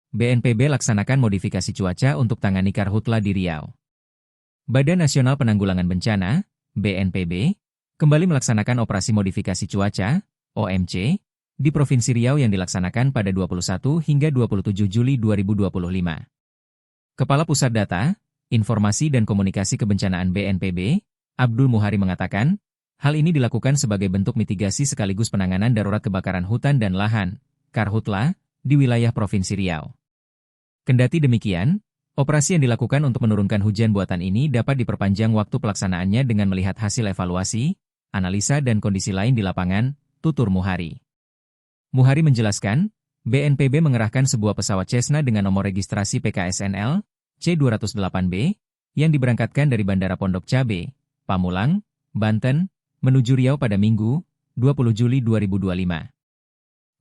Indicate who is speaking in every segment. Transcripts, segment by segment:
Speaker 1: BNPB laksanakan modifikasi cuaca untuk tangani karhutla di Riau. Badan Nasional Penanggulangan Bencana, BNPB, kembali melaksanakan operasi modifikasi cuaca, OMC, di Provinsi Riau yang dilaksanakan pada 21 hingga 27 Juli 2025. Kepala Pusat Data, Informasi dan Komunikasi Kebencanaan BNPB, Abdul Muhari mengatakan, hal ini dilakukan sebagai bentuk mitigasi sekaligus penanganan darurat kebakaran hutan dan lahan, karhutla, di wilayah Provinsi Riau. Kendati demikian, operasi yang dilakukan untuk menurunkan hujan buatan ini dapat diperpanjang waktu pelaksanaannya dengan melihat hasil evaluasi, analisa dan kondisi lain di lapangan, tutur Muhari. Muhari menjelaskan, BNPB mengerahkan sebuah pesawat Cessna dengan nomor registrasi PKSNL, C208B, yang diberangkatkan dari Bandara Pondok Cabe, Pamulang, Banten, menuju Riau pada Minggu, 20 Juli 2025.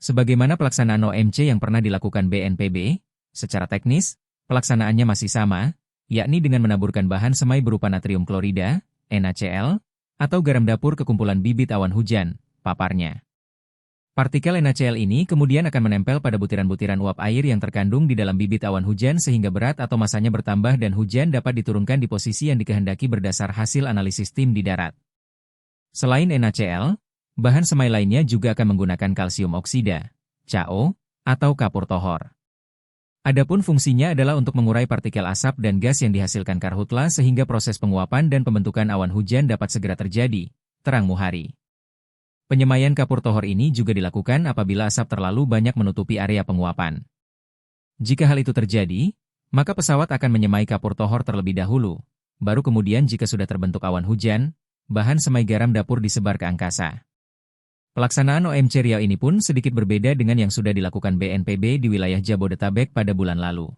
Speaker 1: Sebagaimana pelaksanaan OMC yang pernah dilakukan BNPB, secara teknis, pelaksanaannya masih sama, yakni dengan menaburkan bahan semai berupa natrium klorida, NaCl, atau garam dapur ke kumpulan bibit awan hujan, paparnya. Partikel NaCl ini kemudian akan menempel pada butiran-butiran uap air yang terkandung di dalam bibit awan hujan sehingga berat atau masanya bertambah dan hujan dapat diturunkan di posisi yang dikehendaki berdasar hasil analisis tim di darat. Selain NaCl, bahan semai lainnya juga akan menggunakan kalsium oksida, CaO, atau kapur tohor. Adapun fungsinya adalah untuk mengurai partikel asap dan gas yang dihasilkan karhutla sehingga proses penguapan dan pembentukan awan hujan dapat segera terjadi, terang Muhari. Penyemaian kapur tohor ini juga dilakukan apabila asap terlalu banyak menutupi area penguapan. Jika hal itu terjadi, maka pesawat akan menyemai kapur tohor terlebih dahulu, baru kemudian jika sudah terbentuk awan hujan, bahan semai garam dapur disebar ke angkasa. Pelaksanaan OMC Riau ini pun sedikit berbeda dengan yang sudah dilakukan BNPB di wilayah Jabodetabek pada bulan lalu.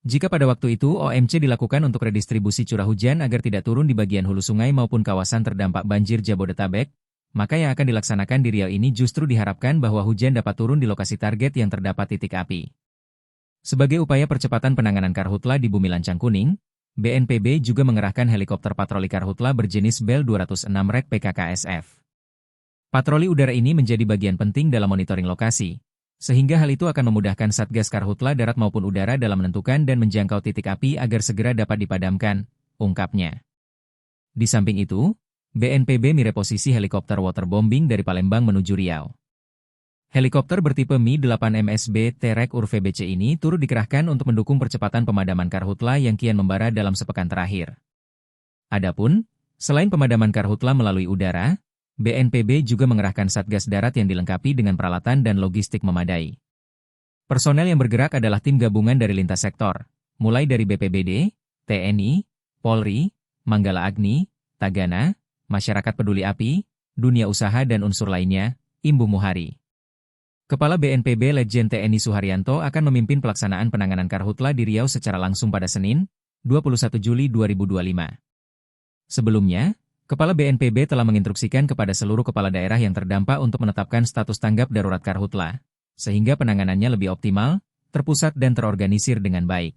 Speaker 1: Jika pada waktu itu OMC dilakukan untuk redistribusi curah hujan agar tidak turun di bagian hulu sungai maupun kawasan terdampak banjir Jabodetabek, maka yang akan dilaksanakan di Riau ini justru diharapkan bahwa hujan dapat turun di lokasi target yang terdapat titik api. Sebagai upaya percepatan penanganan karhutla di Bumi Lancang Kuning, BNPB juga mengerahkan helikopter patroli karhutla berjenis Bell 206 REK PKKSF. Patroli udara ini menjadi bagian penting dalam monitoring lokasi, sehingga hal itu akan memudahkan Satgas Karhutla darat maupun udara dalam menentukan dan menjangkau titik api agar segera dapat dipadamkan, ungkapnya. Di samping itu, BNPB mereposisi helikopter waterbombing dari Palembang menuju Riau. Helikopter bertipe Mi-8 MSB T-REK UR-VBC ini turut dikerahkan untuk mendukung percepatan pemadaman karhutla yang kian membara dalam sepekan terakhir. Adapun, selain pemadaman karhutla melalui udara, BNPB juga mengerahkan Satgas Darat yang dilengkapi dengan peralatan dan logistik memadai. Personel yang bergerak adalah tim gabungan dari lintas sektor, mulai dari BPBD, TNI, Polri, Manggala Agni, Tagana, Masyarakat Peduli Api, dunia usaha dan unsur lainnya, imbu Muhari. Kepala BNPB Letjen TNI Suharyanto akan memimpin pelaksanaan penanganan karhutla di Riau secara langsung pada Senin, 21 Juli 2025. Sebelumnya, Kepala BNPB telah menginstruksikan kepada seluruh kepala daerah yang terdampak untuk menetapkan status tanggap darurat karhutla, sehingga penanganannya lebih optimal, terpusat dan terorganisir dengan baik.